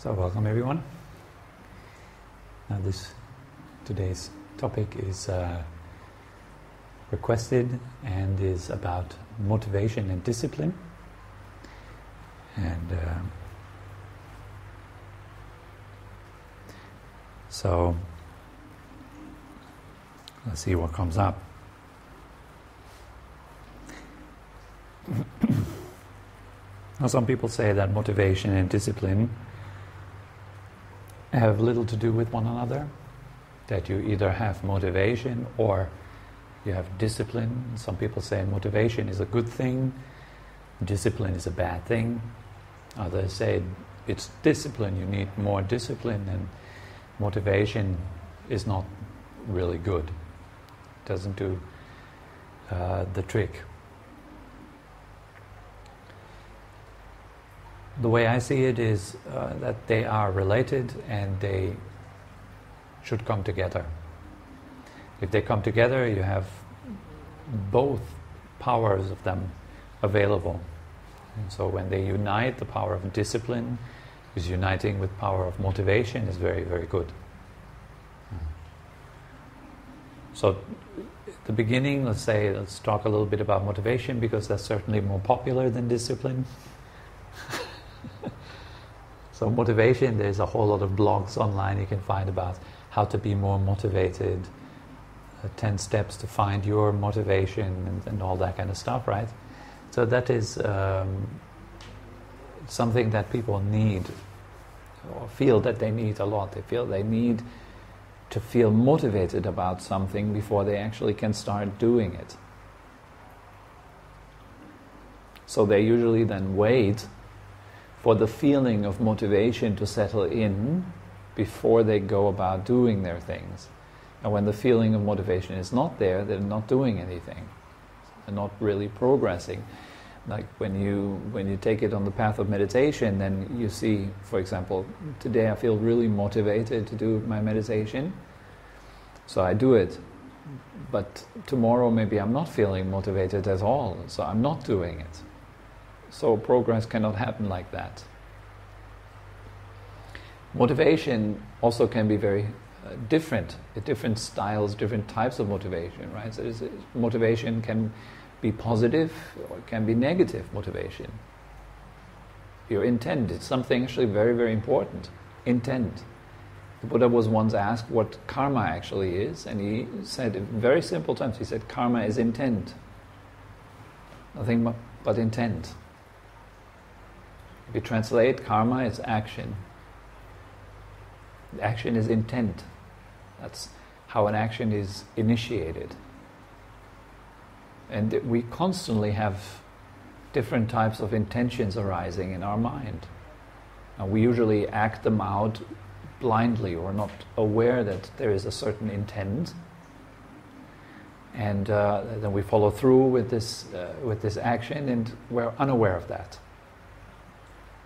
So welcome everyone. Today's topic is requested and is about motivation and discipline. And so let's see what comes up. Now, some people say that motivation and discipline have little to do with one another, that you either have motivation or you have discipline. Some people say motivation is a good thing, discipline is a bad thing. Others say it's discipline, you need more discipline, and motivation is not really good. It doesn't do the trick. The way I see it is that they are related and they should come together. If they come together, you have both powers of them available. And so when they unite, the power of discipline is uniting with power of motivation is very, very good. So at the beginning, let's talk a little bit about motivation, because that's certainly more popular than discipline. So motivation, there's a whole lot of blogs online you can find about how to be more motivated, 10 steps to find your motivation and all that kind of stuff, right? So that is something that people need or feel that they need a lot. They feel they need to feel motivated about something before they actually can start doing it. So they usually then wait for the feeling of motivation to settle in before they go about doing their things. And when the feeling of motivation is not there, they're not doing anything. They're not really progressing. Like when you take it on the path of meditation, then you see, for example, today I feel really motivated to do my meditation, so I do it. But tomorrow maybe I'm not feeling motivated at all, so I'm not doing it. So progress cannot happen like that. Motivation also can be very different styles, different types of motivation, right? So motivation can be positive or it can be negative motivation. Your intent is something actually very, very important. Intent. The Buddha was once asked what karma actually is, and he said in very simple terms, he said karma is intent. Nothing but intent. If you translate, karma is action. Action is intent. That's how an action is initiated. And we constantly have different types of intentions arising in our mind. And we usually act them out blindly or not aware that there is a certain intent. And then we follow through with this action, and we're unaware of that.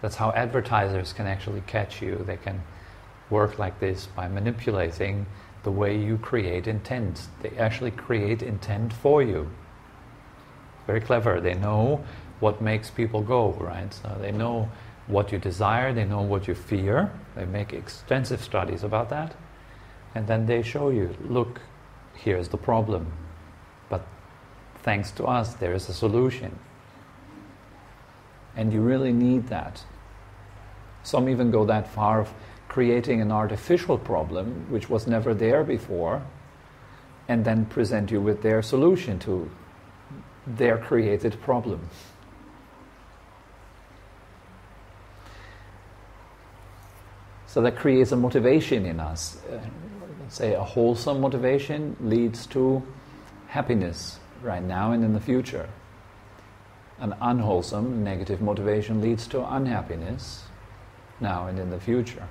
That's how advertisers can actually catch you. They can work like this by manipulating the way you create intent. They actually create intent for you. Very clever. They know what makes people go, right? So they know what you desire, they know what you fear. They make extensive studies about that. And then they show you, look, here's the problem. But thanks to us, there is a solution. And you really need that. Some even go that far of creating an artificial problem which was never there before, and then present you with their solution to their created problem. So that creates a motivation in us. Let's say a wholesome motivation leads to happiness right now and in the future. An unwholesome, negative motivation leads to unhappiness now and in the future,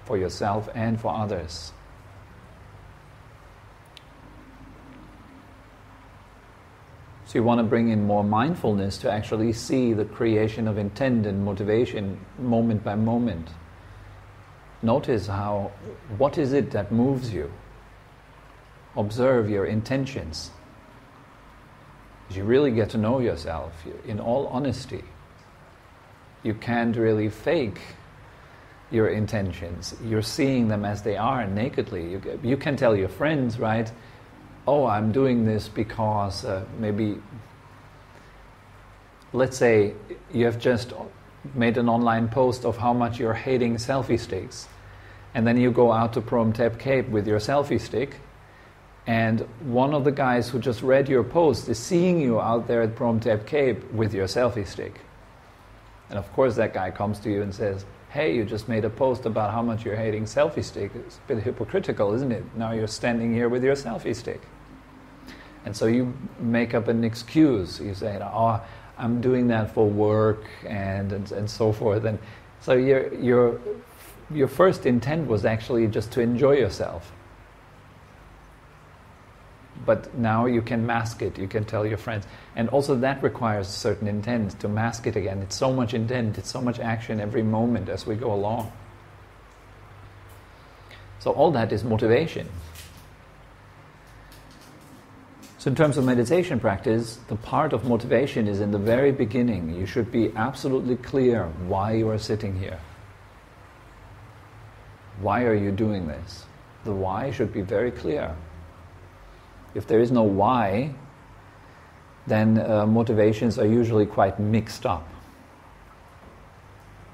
for yourself and for others. So you want to bring in more mindfulness to actually see the creation of intent and motivation moment by moment. Notice what is it that moves you? Observe your intentions. As you really get to know yourself, in all honesty, you can't really fake your intentions. You're seeing them as they are nakedly. You can tell your friends, right? Oh, I'm doing this because maybe, let's say you have just made an online post of how much you're hating selfie sticks. And then you go out to Prom Tep Cape with your selfie stick, and one of the guys who just read your post is seeing you out there at Prom Tep Cape with your selfie stick. And of course that guy comes to you and says, hey, you just made a post about how much you're hating selfie stick. It's a bit hypocritical, isn't it? Now you're standing here with your selfie stick. And so you make up an excuse. You say, oh, I'm doing that for work and so forth. And so your first intent was actually just to enjoy yourself. But now you can mask it, you can tell your friends. And also that requires a certain intent to mask it again. It's so much intent, it's so much action every moment as we go along. So all that is motivation. So in terms of meditation practice, the part of motivation is in the very beginning. You should be absolutely clear why you are sitting here. Why are you doing this? The why should be very clear. If there is no why, then motivations are usually quite mixed up.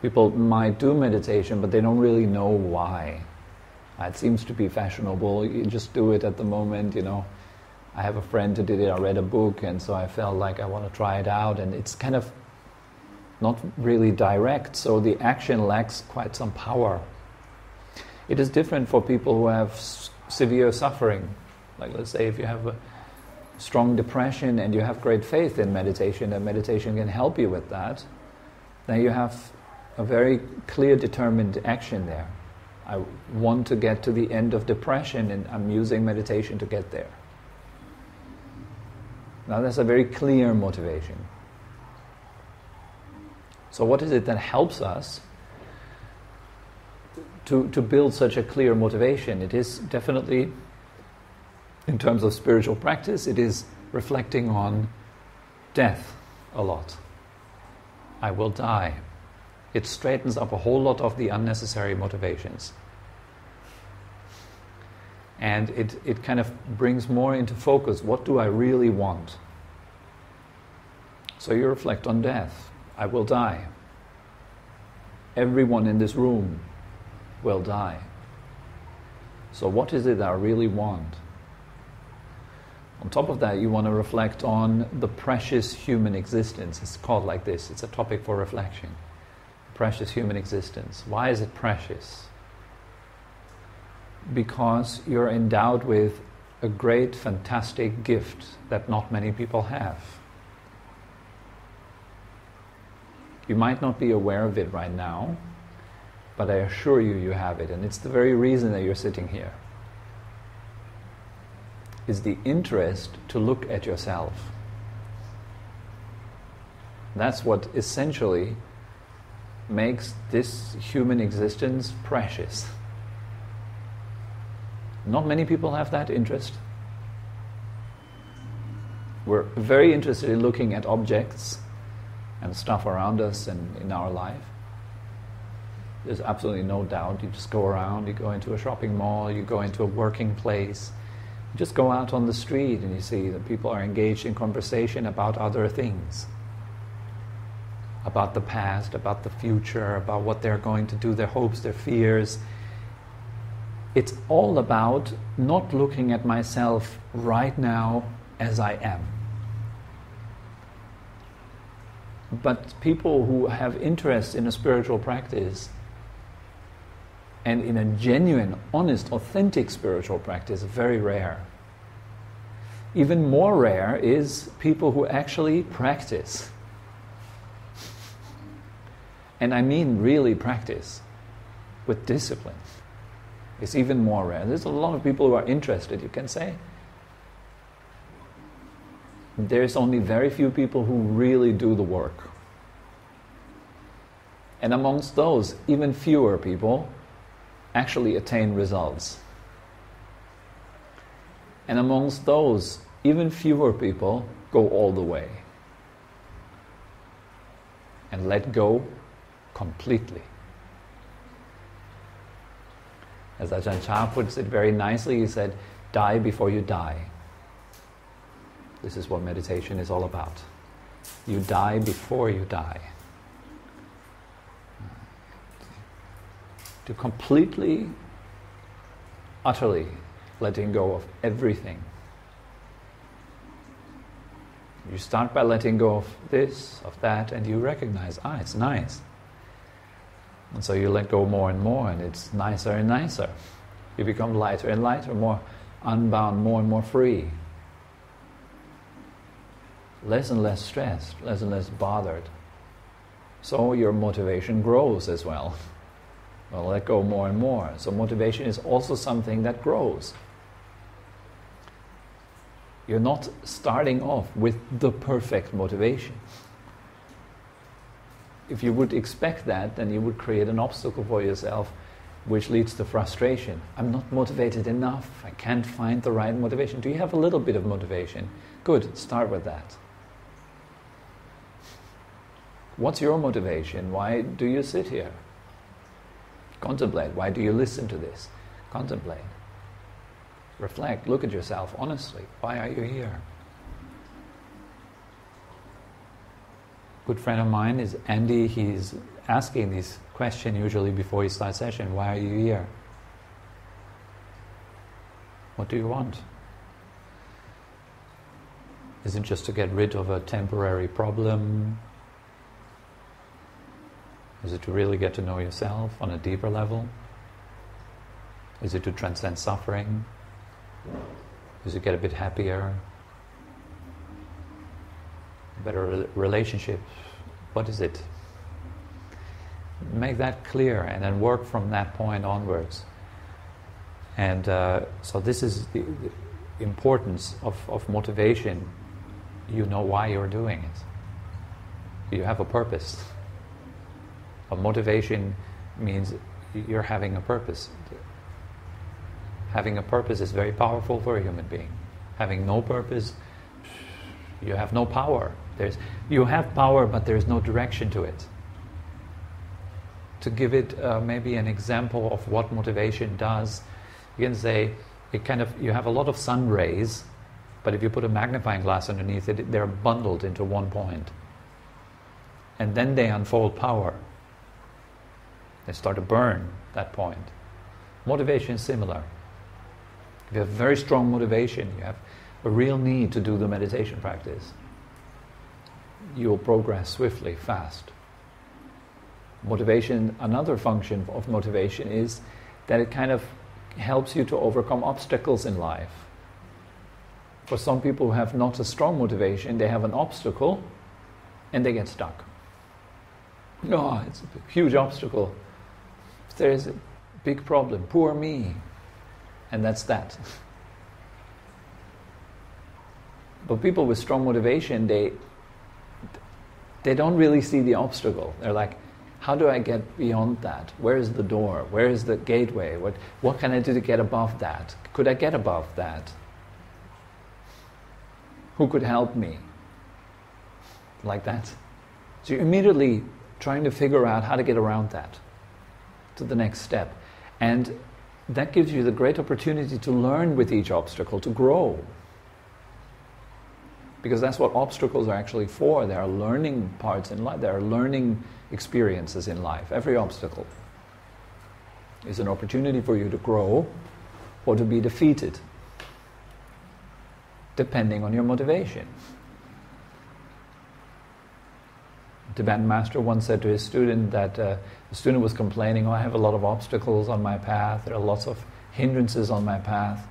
People might do meditation, but they don't really know why. It seems to be fashionable. You just do it at the moment, you know. I have a friend who did it. I read a book, and so I felt like I want to try it out. And it's kind of not really direct, so the action lacks quite some power. It is different for people who have severe suffering. Like, let's say if you have a strong depression and you have great faith in meditation, and meditation can help you with that, then you have a very clear, determined action there. I want to get to the end of depression, and I'm using meditation to get there. Now that's a very clear motivation. So what is it that helps us to build such a clear motivation? It is definitely, in terms of spiritual practice, it is reflecting on death a lot. I will die. It straightens up a whole lot of the unnecessary motivations. And it kind of brings more into focus, what do I really want? So you reflect on death. I will die. Everyone in this room will die. So what is it that I really want? On top of that, you want to reflect on the precious human existence. It's called like this. It's a topic for reflection. Precious human existence. Why is it precious? Because you're endowed with a great, fantastic gift that not many people have. You might not be aware of it right now, but I assure you, you have it. And it's the very reason that you're sitting here. Is the interest to look at yourself. That's what essentially makes this human existence precious. Not many people have that interest. We're very interested in looking at objects and stuff around us and in our life. There's absolutely no doubt. You just go around, you go into a shopping mall, you go into a working place, you just go out on the street and you see that people are engaged in conversation about other things. About the past, about the future, about what they're going to do, their hopes, their fears. It's all about not looking at myself right now as I am. But people who have interest in a spiritual practice and in a genuine, honest, authentic spiritual practice, very rare. Even more rare is people who actually practice. And I mean really practice with discipline. It's even more rare. There's a lot of people who are interested, you can say. There's only very few people who really do the work. And amongst those, even fewer people actually attain results. And amongst those, even fewer people go all the way and let go completely. As Ajahn Chah puts it very nicely, he said, die before you die. This is what meditation is all about. You die before you die. To completely, utterly letting go of everything. You start by letting go of this, of that, and you recognize, it's nice. And so you let go more and more, and it's nicer and nicer. You become lighter and lighter, more unbound, more and more free. Less and less stressed, less and less bothered. So your motivation grows as well. Well, let go more and more. So motivation is also something that grows. You're not starting off with the perfect motivation. If you would expect that, then you would create an obstacle for yourself, which leads to frustration. I'm not motivated enough. I can't find the right motivation. Do you have a little bit of motivation? Good, start with that. What's your motivation? Why do you sit here? Contemplate. Why do you listen to this? Contemplate. Reflect. Look at yourself honestly. Why are you here? Good friend of mine is Andy. He's asking this question usually before he starts session. Why are you here? What do you want? Is it just to get rid of a temporary problem? Is it to really get to know yourself on a deeper level? Is it to transcend suffering? Is it to get a bit happier? Better relationships? What is it? Make that clear and then work from that point onwards. And so this is the importance of motivation. You know why you're doing it. You have a purpose. A motivation means you're having a purpose. Having a purpose is very powerful for a human being. Having no purpose, you have no power. You have power, but there's no direction to it. To give it maybe an example of what motivation does, you can say you have a lot of sun rays, but if you put a magnifying glass underneath it, they're bundled into one point. And then they unfold power. They start to burn that point. Motivation is similar. If you have very strong motivation, you have a real need to do the meditation practice, you will progress swiftly, fast. Motivation, another function of motivation is that it kind of helps you to overcome obstacles in life. For some people who have not a strong motivation, they have an obstacle and they get stuck. No, it's a huge obstacle. There is a big problem. Poor me. And that's that. But people with strong motivation, they don't really see the obstacle. They're like, how do I get beyond that? Where is the door? Where is the gateway? What can I do to get above that? Could I get above that? Who could help me? Like that. So you're immediately trying to figure out how to get around that to the next step. And that gives you the great opportunity to learn with each obstacle, to grow. Because that's what obstacles are actually for. They are learning parts in life. They are learning experiences in life. Every obstacle is an opportunity for you to grow or to be defeated, depending on your motivation. The Tibetan master once said to his student that the student was complaining, I have a lot of obstacles on my path, there are lots of hindrances on my path.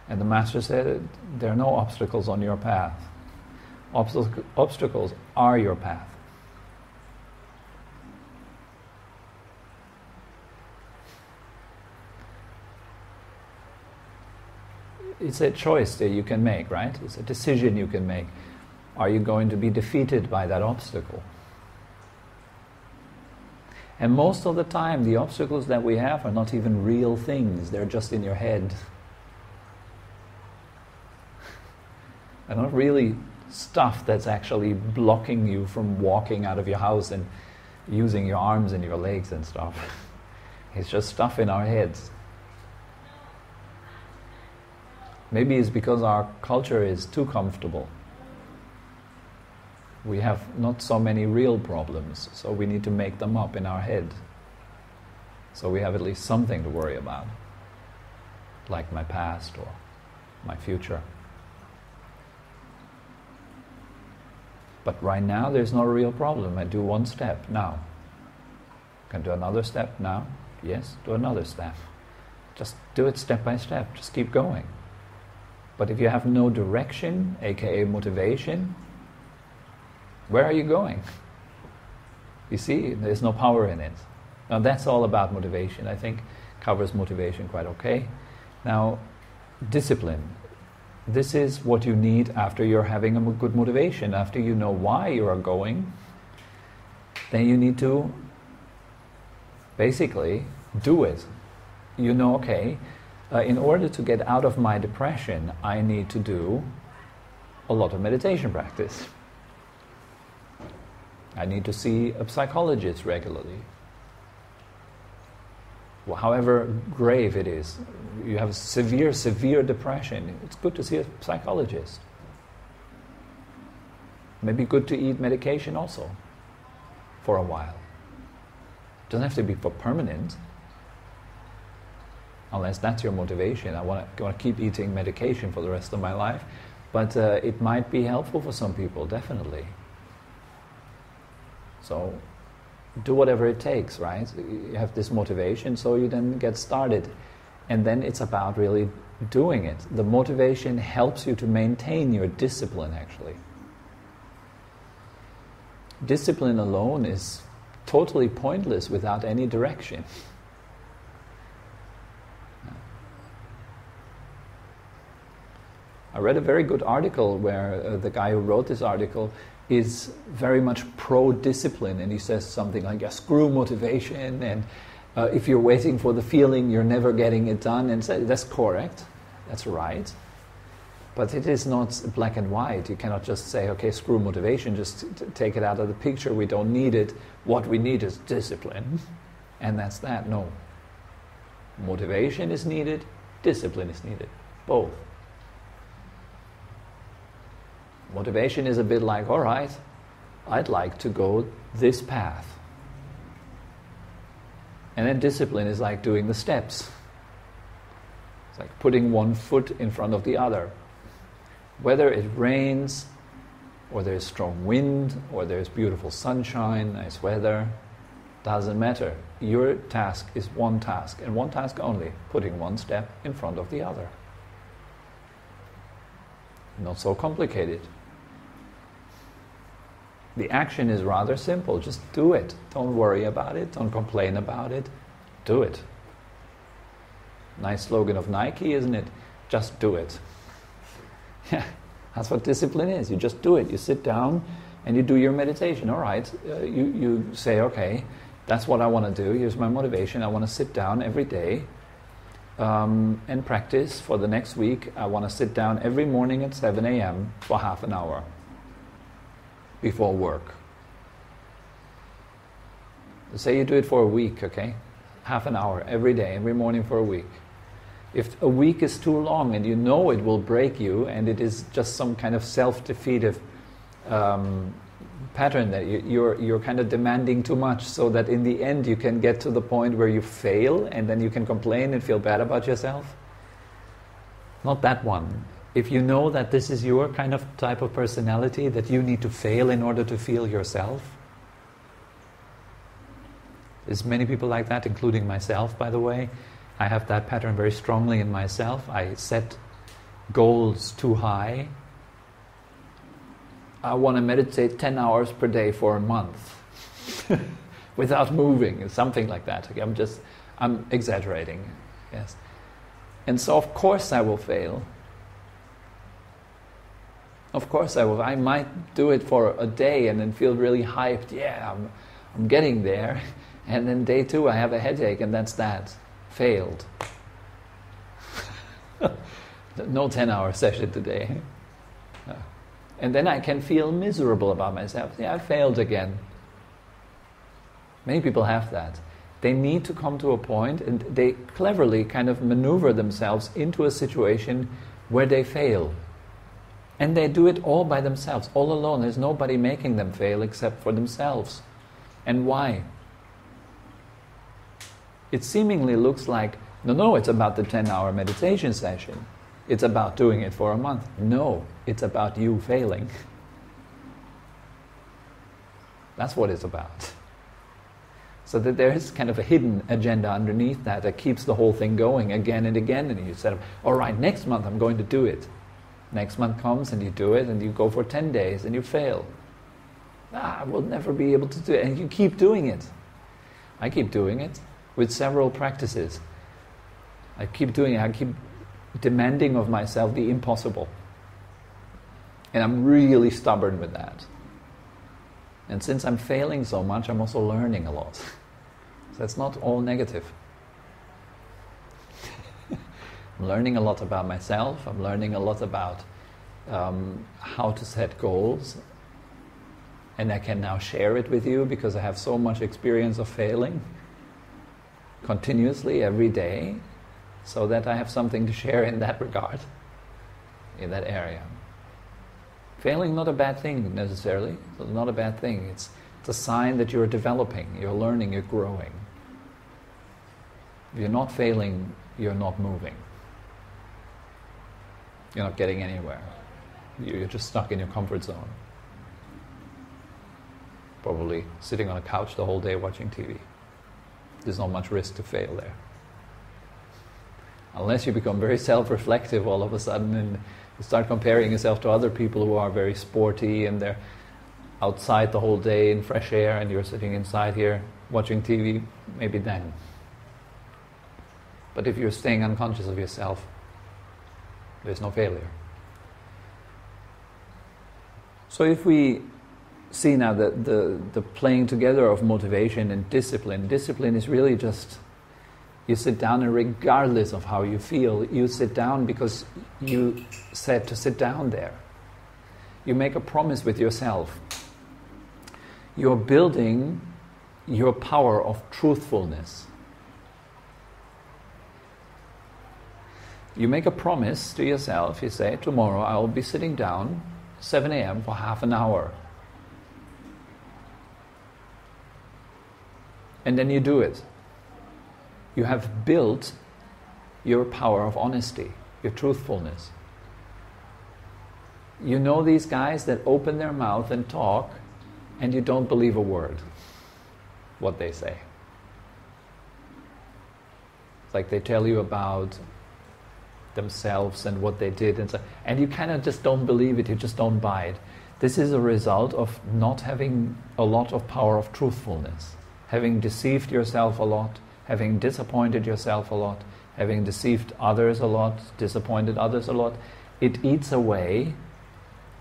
And the master said, there are no obstacles on your path. Obstacles are your path. It's a choice that you can make, right? It's a decision you can make. Are you going to be defeated by that obstacle? And most of the time, the obstacles that we have are not even real things. They're just in your head. They're not really stuff that's actually blocking you from walking out of your house and using your arms and your legs and stuff. It's just stuff in our heads. Maybe it's because our culture is too comfortable. We have not so many real problems, so we need to make them up in our head. So we have at least something to worry about, like my past or my future. But right now there's no real problem. I do one step now. Can do another step now. Yes, do another step. Just do it step by step. Just keep going. But if you have no direction, aka motivation, where are you going? You see, there's no power in it. Now that's all about motivation. I think covers motivation quite okay. Now, discipline. This is what you need after you're having a good motivation. After you know why you are going, then you need to basically do it. You know, okay, in order to get out of my depression, I need to do a lot of meditation practice. I need to see a psychologist regularly. Well, however grave it is, you have severe depression, it's good to see a psychologist. Maybe good to eat medication also, for a while. It doesn't have to be for permanent, unless that's your motivation. I want to keep eating medication for the rest of my life, but it might be helpful for some people, definitely. So, do whatever it takes, right? You have this motivation, so you then get started. And then it's about really doing it. The motivation helps you to maintain your discipline, actually. Discipline alone is totally pointless without any direction. I read a very good article where the guy who wrote this article is very much pro-discipline, and he says something like, yeah, screw motivation, and if you're waiting for the feeling, you're never getting it done. And so that's correct, that's right. But it is not black and white. You cannot just say, okay, screw motivation, just take it out of the picture, we don't need it. What we need is discipline, and that's that. No. Motivation is needed, discipline is needed, both. Motivation is a bit like, all right, I'd like to go this path. And then discipline is like doing the steps. It's like putting one foot in front of the other. Whether it rains, or there's strong wind, or there's beautiful sunshine, nice weather, doesn't matter. Your task is one task, and one task only, putting one step in front of the other. Not so complicated. The action is rather simple. Just do it. Don't worry about it. Don't complain about it. Do it. Nice slogan of Nike, isn't it? Just do it. Yeah, that's what discipline is. You just do it. You sit down and you do your meditation. All right. You say, okay, that's what I want to do. Here's my motivation. I want to sit down every day and practice for the next week. I want to sit down every morning at 7 a.m. for half an hour before work. Say you do it for a week, okay? Half an hour every day, every morning for a week. If a week is too long and you know it will break you and it is just some kind of self-defeative pattern that you're kind of demanding too much, so that in the end you can get to the point where you fail and then you can complain and feel bad about yourself. Not that one. If you know that this is your kind of type of personality, that you need to fail in order to feel yourself. There's many people like that, including myself, by the way. I have that pattern very strongly in myself. I set goals too high. I want to meditate 10 hours per day for a month without moving, something like that. Okay, I'm exaggerating, yes. And so of course I will fail. Of course I will. I might do it for a day and then feel really hyped. Yeah, I'm getting there. And then day 2 I have a headache, and that's that. Failed. No 10-hour session today. And then I can feel miserable about myself. Yeah, I failed again. Many people have that. They need to come to a point, and they cleverly kind of maneuver themselves into a situation where they fail. And they do it all by themselves, all alone. There's nobody making them fail except for themselves. And why? It seemingly looks like, no, it's about the 10-hour meditation session. It's about doing it for a month. No, it's about you failing. That's what it's about. So that there is kind of a hidden agenda underneath that keeps the whole thing going again and again. And you said, all right, next month I'm going to do it. Next month comes and you do it and you go for 10 days and you fail. I will never be able to do it. And you keep doing it. I keep doing it with several practices. I keep doing it. I keep demanding of myself the impossible. And I'm really stubborn with that. And since I'm failing so much, I'm also learning a lot. So it's not all negative. I'm learning a lot about myself. I'm learning a lot about how to set goals. And I can now share it with you because I have so much experience of failing continuously every day, so that I have something to share in that regard, in that area. Failing not a bad thing necessarily. It's not a bad thing. It's a sign that you're developing, you're learning, you're growing. If you're not failing, you're not moving. You're not getting anywhere. You're just stuck in your comfort zone. Probably sitting on a couch the whole day watching TV. There's not much risk to fail there. Unless you become very self-reflective all of a sudden and you start comparing yourself to other people who are very sporty and they're outside the whole day in fresh air and you're sitting inside here watching TV, maybe then. But if you're staying unconscious of yourself, there's no failure. So if we see now the playing together of motivation and discipline, discipline is really just, you sit down and regardless of how you feel, you sit down because you said to sit down there. You make a promise with yourself. You're building your power of truthfulness. You make a promise to yourself, you say, tomorrow I will be sitting down 7 a.m. for half an hour. And then you do it. You have built your power of honesty, your truthfulness. You know these guys that open their mouth and talk, and you don't believe a word what they say. It's like they tell you about themselves and what they did, and you kind of just don't believe it, you just don't buy it. This is a result of not having a lot of power of truthfulness, having deceived yourself a lot, having disappointed yourself a lot, having deceived others a lot, disappointed others a lot. It eats away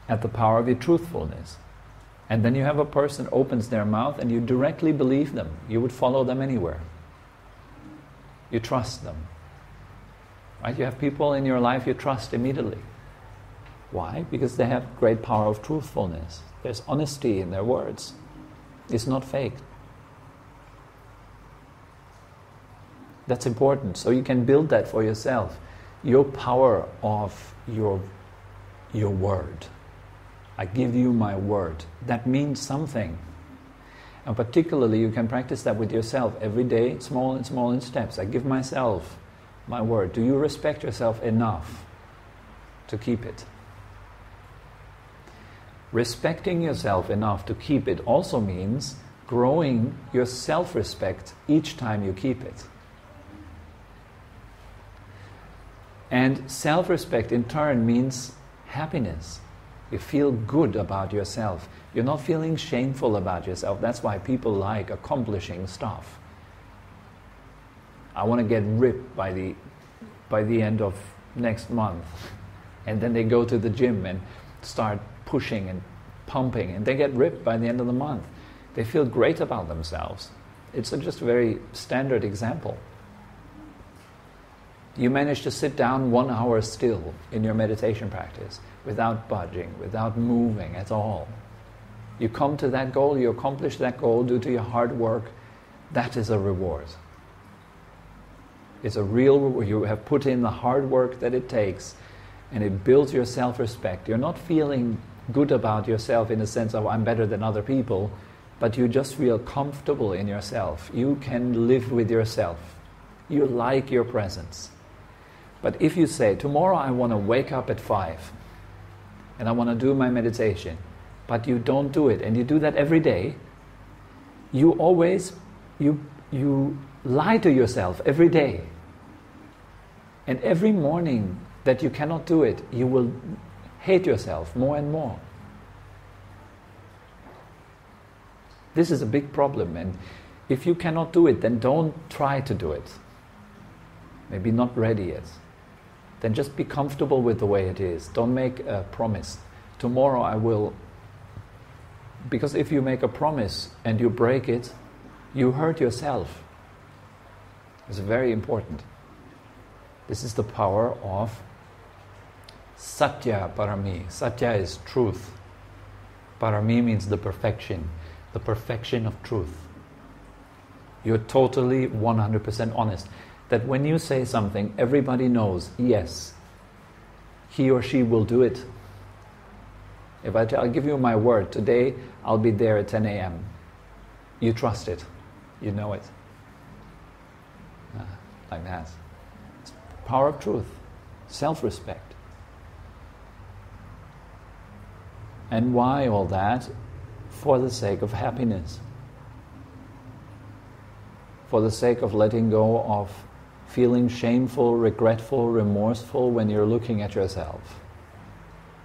at the power of your truthfulness. And then you have a person opens their mouth and you directly believe them. You would follow them anywhere. You trust them. Right? You have people in your life you trust immediately. Why? Because they have great power of truthfulness. There's honesty in their words. It's not fake. That's important. So you can build that for yourself. Your power of your word. I give you my word. That means something. And particularly you can practice that with yourself every day, small in steps. I give myself my word. Do you respect yourself enough to keep it? Respecting yourself enough to keep it also means growing your self-respect each time you keep it. And self-respect in turn means happiness. You feel good about yourself. You're not feeling shameful about yourself. That's why people like accomplishing stuff. I want to get ripped by the end of next month. And then they go to the gym and start pushing and pumping, and they get ripped by the end of the month. They feel great about themselves. It's just a very standard example. You manage to sit down 1 hour still in your meditation practice without budging, without moving at all. You come to that goal, you accomplish that goal due to your hard work. That is a reward. It's a real reward. You have put in the hard work that it takes, and it builds your self-respect. You're not feeling good about yourself in the sense of I'm better than other people, but you just feel comfortable in yourself. You can live with yourself. You like your presence. But if you say, tomorrow I want to wake up at 5 and I want to do my meditation, but you don't do it, and you do that every day, you lie to yourself every day. And every morning that you cannot do it, you will hate yourself more and more. This is a big problem, and if you cannot do it, then don't try to do it. Maybe not ready yet. Then just be comfortable with the way it is. Don't make a promise. Tomorrow I will... Because if you make a promise and you break it, you hurt yourself. It's very important. This is the power of Satya Parami. Satya is truth. Parami means the perfection of truth. You're totally 100% honest. That when you say something, everybody knows, yes, he or she will do it. If I'll give you my word, today I'll be there at 10 a.m. You trust it. You know it. Like that. It's power of truth. Self-respect. And why all that? For the sake of happiness. For the sake of letting go of feeling shameful, regretful, remorseful when you're looking at yourself.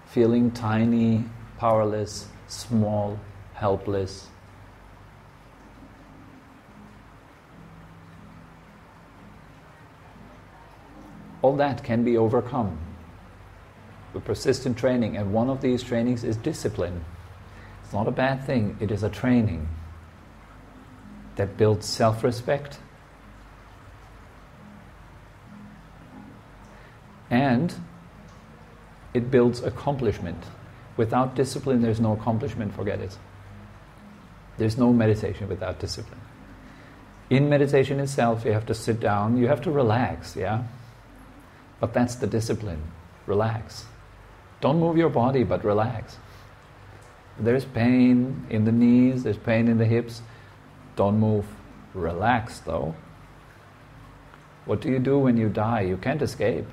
Feeling tiny, powerless, small, helpless. All that can be overcome with persistent training, and one of these trainings is discipline. It's not a bad thing, it is a training that builds self-respect and it builds accomplishment. Without discipline, there's no accomplishment, forget it. There's no meditation without discipline. In meditation itself, you have to sit down, you have to relax, yeah? But that's the discipline. Relax. Don't move your body, but relax. There's pain in the knees, there's pain in the hips. Don't move. Relax, though. What do you do when you die? You can't escape.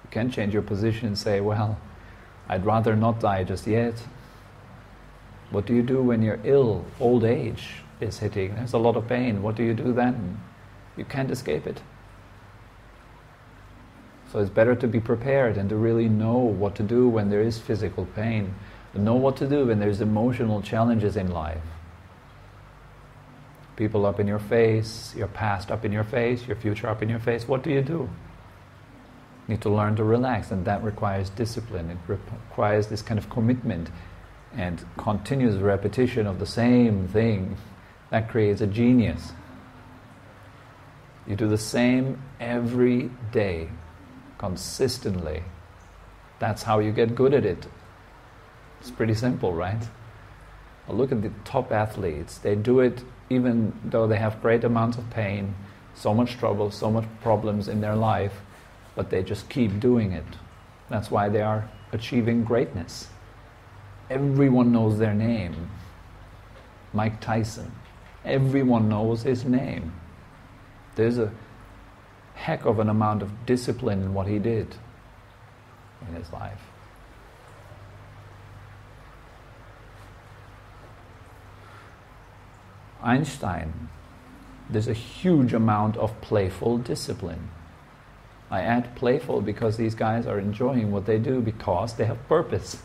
You can't change your position and say, well, I'd rather not die just yet. What do you do when you're ill? Old age is hitting. There's a lot of pain. What do you do then? You can't escape it. So it's better to be prepared and to really know what to do when there is physical pain. To know what to do when there's emotional challenges in life. People up in your face, your past up in your face, your future up in your face. What do? You need to learn to relax, and that requires discipline. It requires this kind of commitment and continuous repetition of the same thing. That creates a genius. You do the same every day, consistently. That's how you get good at it. It's pretty simple, right? Well, look at the top athletes. They do it even though they have great amounts of pain, so much trouble, so much problems in their life, but they just keep doing it. That's why they are achieving greatness. Everyone knows their name. Mike Tyson. Everyone knows his name. There's a heck of an amount of discipline in what he did in his life. Einstein, there's a huge amount of playful discipline. I add playful because these guys are enjoying what they do because they have purpose.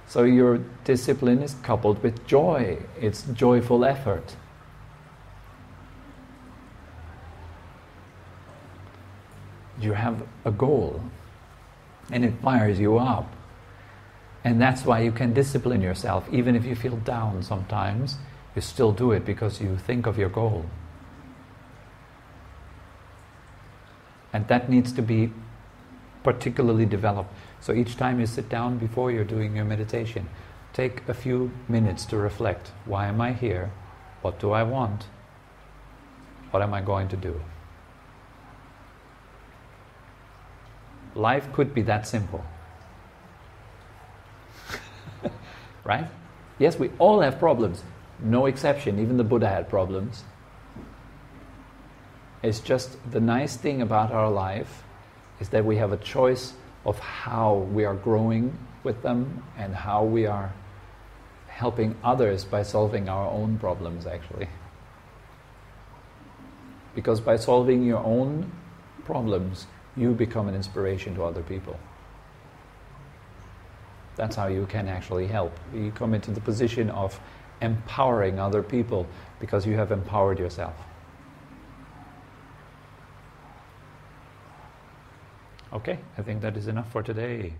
So your discipline is coupled with joy. It's joyful effort. You have a goal and it fires you up. And that's why you can discipline yourself. Even if you feel down sometimes, you still do it because you think of your goal. And that needs to be particularly developed. So each time you sit down before you're doing your meditation, take a few minutes to reflect. Why am I here? What do I want? What am I going to do? Life could be that simple. Right? Yes, we all have problems. No exception. Even the Buddha had problems. It's just the nice thing about our life is that we have a choice of how we are growing with them and how we are helping others by solving our own problems, actually. Because by solving your own problems, you become an inspiration to other people. That's how you can actually help. You come into the position of empowering other people because you have empowered yourself. Okay, I think that is enough for today.